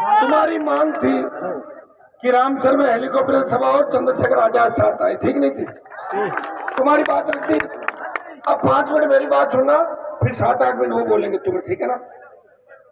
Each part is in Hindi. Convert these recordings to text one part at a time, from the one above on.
तुम्हारी मांग थी कि रामसर में हेलीकॉप्टर सभा और चंद्रशेखर आजाद साथ आए, ठीक नहीं थी? तुम्हारी बात रखती। अब 5 मिनट मेरी बात सुनना, फिर 7-8 मिनट वो बोलेंगे तुम्हें, ठीक है ना?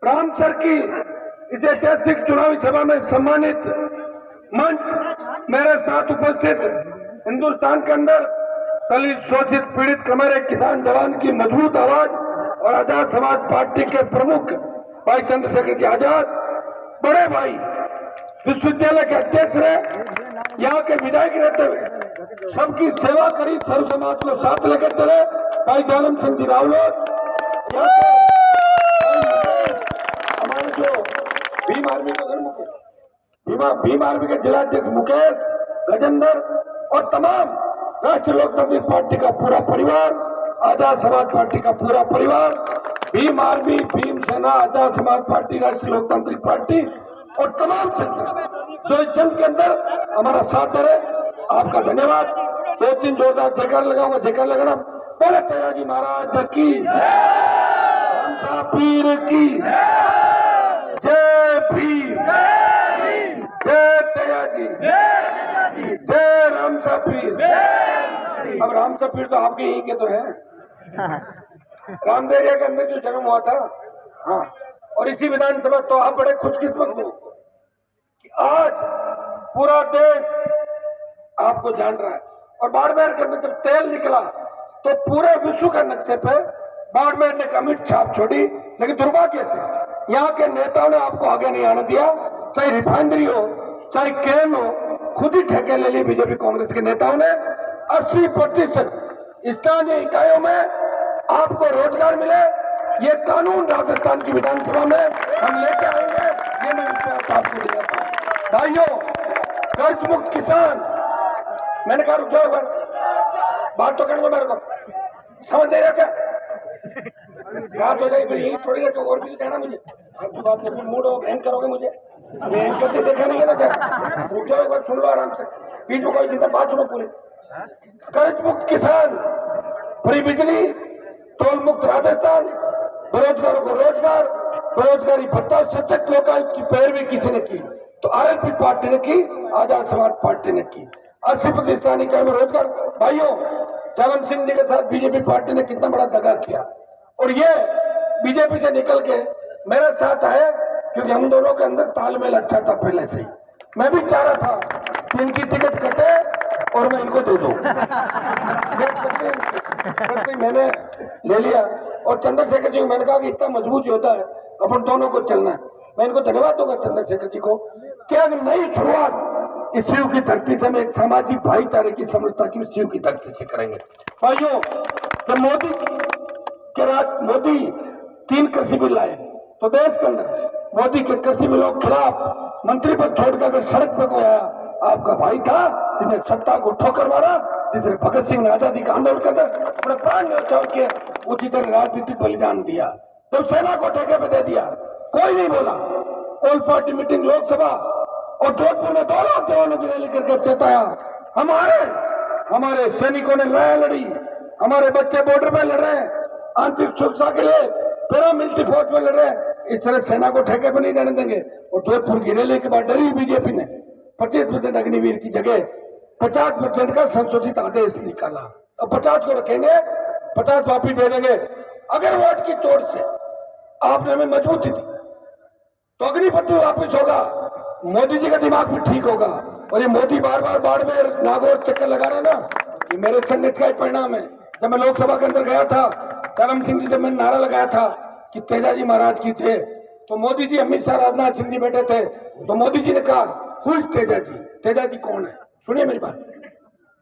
रामसर की इस ऐतिहासिक चुनावी सभा में सम्मानित मंच मेरे साथ उपस्थित हिंदुस्तान के अंदर दलित, शोषित, पीड़ित, कमरे किसान जवान की मजबूत आवाज और आजाद समाज पार्टी के प्रमुख भाई चंद्रशेखर जी आजाद, बड़े भाई, विश्वविद्यालय के अध्यक्ष रहे, यहाँ के विधायक रहते हुए सबकी सेवा करी, सर्व समाज को साथ लेकर चले भाई जालम सिंह जी रावलोत, हमारे जो भीम आर्मी के भीम आर्मी के जिलाध्यक्ष मुकेश, गजेंद्र और तमाम राष्ट्रीय लोकतांत्रिक पार्टी का पूरा परिवार, आजाद समाज पार्टी का पूरा परिवार, भीम आर्मी, भीम सेना, आजाद समाज पार्टी, राष्ट्रीय लोकतांत्रिक पार्टी और तमाम संगठन जो इस जंग के अंदर हमारा साथ दे रहे, आपका धन्यवाद। 2-3 जोरदार जयकार लगाऊंगा, जयकार लगाना। बोले तेजाजी महाराज की, रामसा पीर की जय, भीम, जय तेजाजी, जय रामसा पीर। अब रामसा पीर तो आपके ही के तो है, रामदेव के अंदर जो जन्म हुआ था। हाँ, और इसी विधानसभा तो आप बड़े खुशकिस्मत हो कि आज पूरा देश आपको जान रहा है। और बाड़मेर के अंदर जब तेल निकला तो पूरे विश्व के नक्शे पे बाड़मेर ने अमिट छाप छोड़ी, लेकिन दुर्भाग्य से यहाँ के नेताओं ने आपको आगे नहीं आने दिया। चाहे रिफाइनरी हो, चाहे केन हो, खुद ही ठेके ले लिए बीजेपी कांग्रेस के नेताओं ने। 80% स्थानीय इकाइयों में आपको रोजगार मिले, ये कानून राजस्थान की विधानसभा में हम लेके आएंगे, ये मैं विश्वास आपको दिलाता हूं। भाइयों, कर्ज मुक्त किसान, मैंने कहा रुक जाओ, बात तो कर दो मेरे को, समझ दे रहे क्या? बात हो जाएगी फिर यही थोड़ी देर तो और भी कहना मुझे, आपकी बात में फिर मूड हो बहन करोगे मुझे, बहन करते देखा नहीं है ना क्या? रुक जाओ, एक बार सुन लो आराम से, बीच में कोई चिंता, बात सुनो पूरी। कर्ज मुक्त किसान, फ्री बिजली, टोल मुक्त राजस्थान, बेरोजगारों को रोजगार, बेरोजगारी भत्ता, सशक्त लोकायुक्त की पैरवी किसी ने की तो आरएलपी पार्टी ने की, आजाद समाज पार्टी ने की। 80% स्थानीय इकाई में रोजगार। भाइयों, जालम सिंह जी के साथ बीजेपी पार्टी ने कितना बड़ा दगा किया, और ये बीजेपी से निकल के मेरे साथ आए क्योंकि हम दोनों के अंदर तालमेल अच्छा था पहले से ही। मैं भी चाह रहा था कि इनकी टिकट कटे और मैं इनको दे दूं। मैंने ले लिया, और चंद्रशेखर जी को मैंने कहा कि इतना मजबूत योद्धा है, अपन दोनों को चलना है। मैं इनको धन्यवाद दूंगा चंद्रशेखर जी को कि अगर नई शुरुआत इस शिव की धरती से, हम एक सामाजिक भाईचारे की समझता की शिव की धरती से करेंगे। भाइयों, जब मोदी 3 कृषि बिल लाए तो देश के अंदर मोदी के कृषि बिलों के खिलाफ मंत्री पद छोड़कर अगर सड़क पर कोई आया, आपका भाई था जिसने सत्ता को ठोकर मारा, जिसने भगत सिंह ने आजादी का आंदोलन कर अपने प्राण न्यौछावर किए, उसी तरह राजनीतिक बलिदान दिया। जब सेना को ठेके पे दे दिया, कोई नहीं बोला। ऑल पार्टी मीटिंग लोकसभा और जोधपुर में 2 लाख जवानों की रैली करके चेताया, हमारे सैनिकों ने लड़ाई लड़ी, हमारे बच्चे बॉर्डर पे लड़ रहे हैं, आंतरिक सुरक्षा के लिए पैरामिलिट्री फोर्स में लड़ रहे हैं, इस तरह सेना को ठेके पे नहीं जाने देंगे। और जोधपुर की रैली के बाद डरी बीजेपी ने 25% अग्निवीर की जगह 50% का संशोधित आदेश निकाला। अब 50 को रखेंगे, 50 वापिस भेजेंगे। अगर वोट की चोट से आपने हमें मजबूती दी तो अग्निपथ भी वापिस होगा, मोदी जी का दिमाग भी ठीक होगा। और ये मोदी बार बार बाड़मेर, नागौर चक्कर लगा रहे ना, ये मेरे संगठन का ही परिणाम है। जब मैं लोकसभा के अंदर गया था, जालम सिंह जी, जब मैंने नारा लगाया था कि तेजाजी महाराज की थे, तो मोदी जी, अमित शाह, राजनाथ सिंह जी बैठे थे, तो मोदी जी ने कहा खुश तेजाजी। तेजाजी कौन है? सुनिए मेरी बात।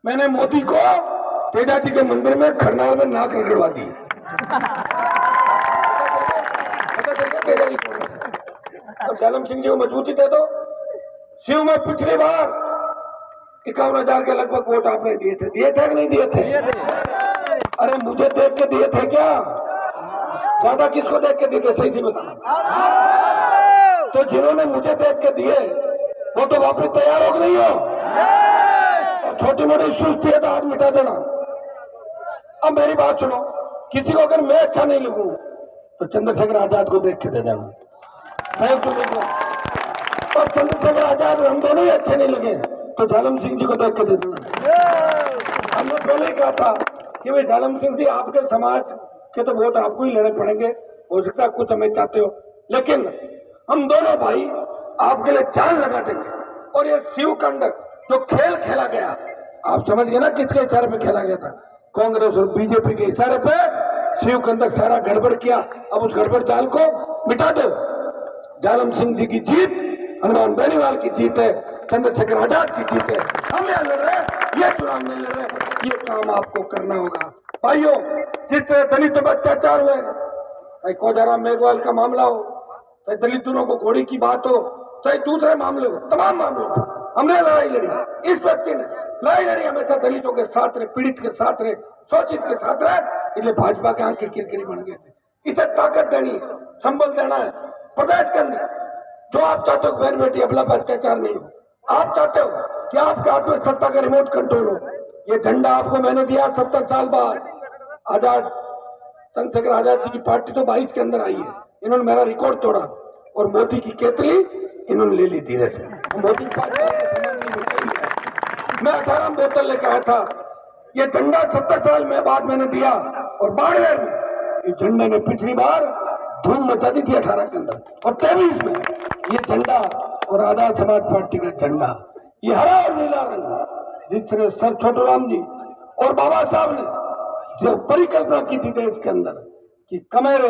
मैंने मोदी को तेजाजी के मंदिर में खरनाल में नाक रगड़वा दी। तेजाजी कौन है? अब जालम सिंह जी को मजबूती दे दो। शिव में पिछली बार 51,000 के लगभग वोट आपने दिए थे कि नहीं दिए थे? अरे मुझे देख के दिए थे क्या? ज्यादा किसको देख के दिए थे, सही से बताना। तो जिन्होंने मुझे देख के दिए वो तो वापस तैयार हो नहीं हो, और छोटी मोटी सुस्ती है तो हाथ मिटा देना। अब मेरी बात सुनो, किसी को अगर मैं अच्छा नहीं लगूं तो चंद्रशेखर आजाद को देख के दे देना। और चंद्रशेखर आजाद हम दोनों ही अच्छे नहीं लगे तो जालम सिंह जी को देख के दे देना। हमने पहले ही कहा था कि भाई जालम सिंह जी आपके समाज के तो वोट आपको ही लेने पड़ेंगे, हो सकता है कुछ हमें चाहते हो, लेकिन हम दोनों भाई आपके लिए जान लगा देंगे। और ये सीयू के अंदर जो खेल खेला गया, आप समझ गए ना किसके इशारे पे खेला गया था? कांग्रेस और बीजेपी के इशारे पे सीयू के अंदर सारा गड़बड़ किया। अब उस गड़बड़ चाल को मिटा दो। जालम सिंह जी की जीत, हनुमान बेनीवाल की जीत है, चंद्रशेखर आजाद की जीत है। हम यहाँ लड़ रहे हैं, ये चुनाव नहीं लड़ रहे, ये काम आपको करना होगा। भाइयों, जिस तरह दलितों पर अत्याचार हुए, चाहे कोजाराम मेघवाल का मामला हो, चाहे दलितों को घोड़ी की बात हो, चाहे दूसरे मामले हो, तमाम मामलों पर हमने लड़ाई लड़ी। इस व्यक्ति ने लड़ाई लड़ी, हमेशा दलितों के साथ रहे, पीड़ित के साथ रहे, शोषित के साथ रहे, इसलिए भाजपा के आंखें किरकिरी बन गए थे। इसे ताकत देनी है, संबल देना है प्रदेश के अंदर। जो आप चाहते हो बहन बेटी अबला पर अत्याचार नहीं हो, आप चाहते हो कि आपके हाथ में सत्ता का रिमोट कंट्रोल हो। ये झंडा आपको मैंने दिया 70 साल बाद। आजाद चंद्रशेखर आजाद जी की पार्टी तो 22 के अंदर आई है, इन्होंने मेरा रिकॉर्ड तोड़ा और मोदी की केतली इन्होंने ले ली धीरे से। मोदी की पार्टी मैं 18 बोतल लेकर आया था, ये झंडा 70 साल में बाद मैंने दिया। और बाड़मेर में इस झंडे ने पिछली बार धूम मचा दी थी 18 के अंदर, और 23 में ये झंडा और आजाद समाज पार्टी का झंडा, ये हरा और नीला रंग, जिसने सर छोटू राम जी और बाबा साहब ने जो परिकल्पना की थी देश के अंदर कि कमेरे,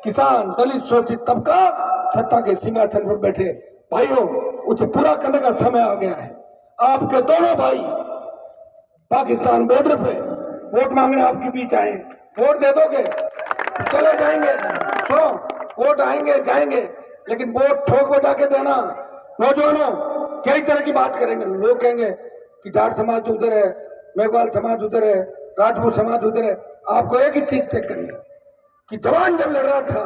किसान, दलित, शोषित तबका सत्ता के सिंहासन पर बैठे, भाइयों उसे पूरा करने का समय आ गया है। आपके दोनों भाई पाकिस्तान बॉर्डर पे वोट मांगने आपके बीच आए, वोट दे दोगे चले जाएंगे, तो वोट आएंगे जाएंगे, लेकिन वोट ठोक बजा के देना। नौजवानों कई तरह की बात करेंगे, लोग कहेंगे कि जाट समाज उधर है, मेघवाल समाज उधर है, राजपूत समाज उधर है। आपको एक ही चीज तय करनी है कि जवान जब लड़ रहा था,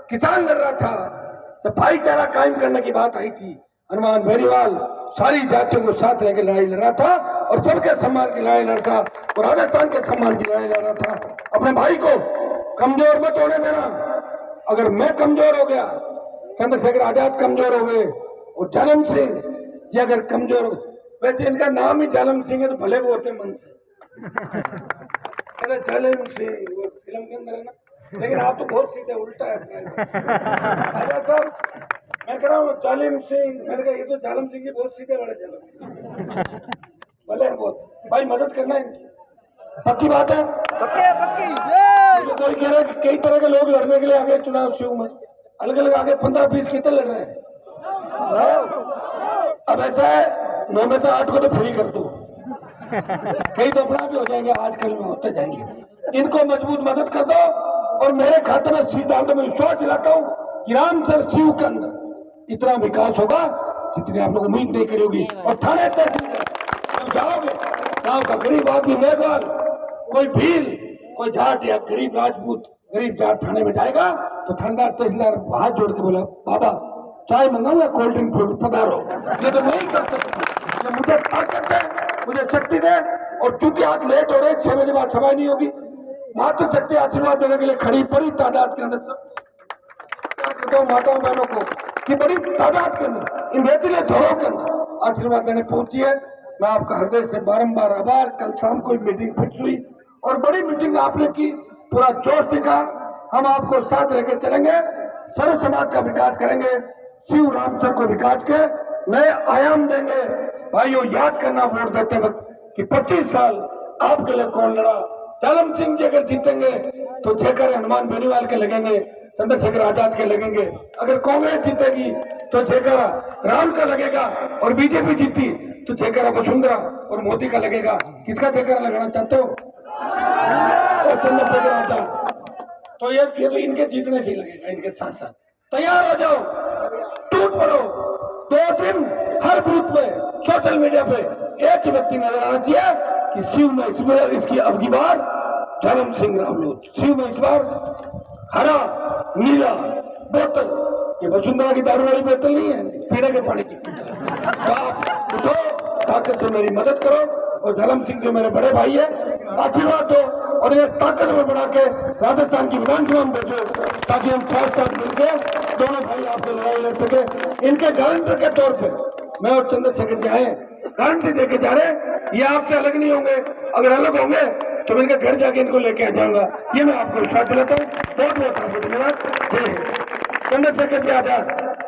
किसान लड़ रहा था, तो भाईचारा कायम करने की बात आई थी। हनुमान बेनीवाल सारी जातियों को साथ लेकर लड़ाई लड़ रहा था और सबके सम्मान की लड़ाई लड़ रहा था और राजस्थान के सम्मान की लड़ाई लड़ रहा था। अपने भाई को कमजोर मत होने देना। अगर मैं कमजोर हो गया, चंद्रशेखर आजाद कमजोर हो गए और जालम सिंह ये अगर कमजोर हो, वैसे इनका नाम ही जालम सिंह है तो भले वो होते मन से जालम सिंह वो फिल्म के अंदर है ना, लेकिन आप तो बहुत सीधे उल्टा है। आजाद साहब मैं कह रहा हूँ जालिम सिंह, मैंने कहा ये तो जालम सिंह बहुत सीधे बड़े जालम भले बहुत। भाई मदद करना है, पक्की बात है, पक्की। कोई कह रहा है कि कई तरह के लोग लड़ने के लिए आगे चुनाव सीयू में, अलग अलग आगे 15-20 कितने लड़ रहे हैं। अब ऐसा है 9 में से 8 को तो फ्री कर दो, कई तो अपना भी हो जाएंगे, आजकल में होते जाएंगे। इनको मजबूत मदद कर दो और मेरे खाते में सीट डाल दो। मैं विश्वास दिलाता हूँ कि रामसर सीयू के अंदर इतना विकास होगा जितनी आप लोग उम्मीद नहीं करी होगी। और थाने तहसील जब जाओगे, गाँव का गरीब आदमी, मेघवाल, कोई भील, कोई जाट या गरीब राजपूत, गरीब जाट थाने में जाएगा तो थानेदार तहसीलदार हाथ जोड़ के बोला, बाबा चाय मंगाऊं या कोल्ड ड्रिंक पधारो। ये तो नहीं कर सकता, मुझे ताकत है, मुझे शक्ति दे। और चूंकि आज लेट हो रहे, 6 बजे बाद सभा नहीं होगी, मातृ शक्ति आशीर्वाद देने के लिए खड़ी बड़ी तादाद के अंदर माताओं बहनों को कि बड़ी तादाद के अंदर इन रेतीले धोरों के अंदर आशीर्वाद देने पहुंची है। मैं आपका हृदय से बारंबार आभार। कल शाम को मीटिंग फिक्स हुई और बड़ी मीटिंग आपने की, पूरा जोश दिखा। हम आपको साथ लेकर चलेंगे, सर्व समाज का विकास करेंगे, शिव रामचंद्र को विकास के नए आयाम देंगे। भाइयों याद करना वोट देते वक्त कि 25 साल आपके लिए कौन लड़ा। जालम सिंह जी अगर जीतेंगे तो जयकर हनुमान बेनीवाल के लगेंगे, चंद्रशेखर आजाद के लगेंगे। अगर कांग्रेस जीतेगी तो जयकर राम का लगेगा और बीजेपी जीती तो जयकर वसुंधरा और मोदी का लगेगा। किसका जयकर लगाना चाहते हो? और चंद्रशेखर आजाद। तो ये तो इनके जीतने से लगेगा, इनके साथ साथ तैयार हो जाओ, टूट पड़ो। 2 दिन हर बूथ पे सोशल मीडिया पे एक ही व्यक्ति नजर आना चाहिए कि शिव में इसकी अब की बार जालम सिंह रामलोट, शिव में इस बार हरा नीला बोतल, ये वसुंधरा की दारू वाली बोतल नहीं है, पीने के पानी की बोतल। आप उठो, ताकत से मेरी मदद करो और जालम सिंह जो मेरे बड़े भाई है आशीर्वाद दो और ये ताकत में बढ़ा के राजस्थान की विधानसभा में भेजो, ताकि हम साथ साथ मिलकर दोनों भाई आपसे लड़ाई लड़ सके। इनके गारंटर के तौर पे मैं और चंद्रशेखर जी आए, गारंटी देके जा रहे ये आपसे अलग नहीं होंगे, अगर अलग होंगे तो इनके घर जाके इनको लेके आ जाऊंगा, ये मैं आपको विश्वास दिलाता हूँ। बहुत बहुत आपको धन्यवाद। जय हिंद। चंद्रशेखर जी आजाद।